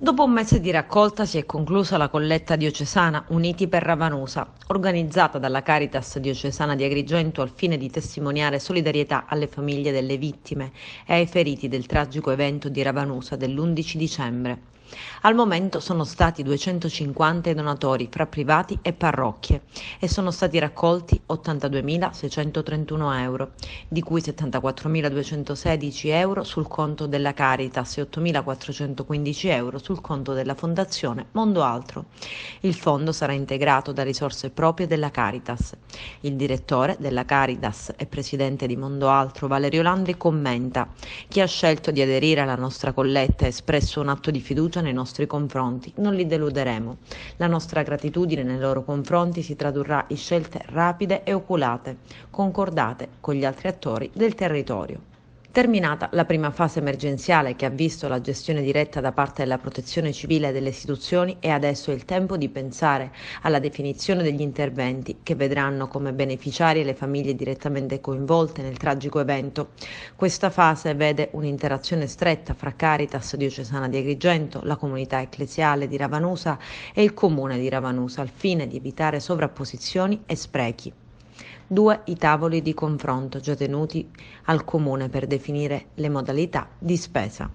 Dopo un mese di raccolta si è conclusa la colletta diocesana Uniti per Ravanusa, organizzata dalla Caritas diocesana di Agrigento al fine di testimoniare solidarietà alle famiglie delle vittime e ai feriti del tragico evento di Ravanusa dell'11 dicembre. Al momento sono stati 250 i donatori fra privati e parrocchie e sono stati raccolti 82.631 euro, di cui 74.216 euro sul conto della Caritas e 8.415 euro sul conto della Fondazione Mondo Altro. Il fondo sarà integrato da risorse proprie della Caritas. Il direttore della Caritas e presidente di Mondo Altro, Valerio Landri, commenta: chi ha scelto di aderire alla nostra colletta ha espresso un atto di fiducia nei nostri confronti, non li deluderemo. La nostra gratitudine nei loro confronti si tradurrà in scelte rapide e oculate, concordate con gli altri attori del territorio. Terminata la prima fase emergenziale che ha visto la gestione diretta da parte della Protezione Civile e delle istituzioni, è adesso il tempo di pensare alla definizione degli interventi che vedranno come beneficiarie le famiglie direttamente coinvolte nel tragico evento. Questa fase vede un'interazione stretta fra Caritas diocesana di Agrigento, la comunità ecclesiale di Ravanusa e il comune di Ravanusa al fine di evitare sovrapposizioni e sprechi. 2 i tavoli di confronto già tenuti al Comune per definire le modalità di spesa.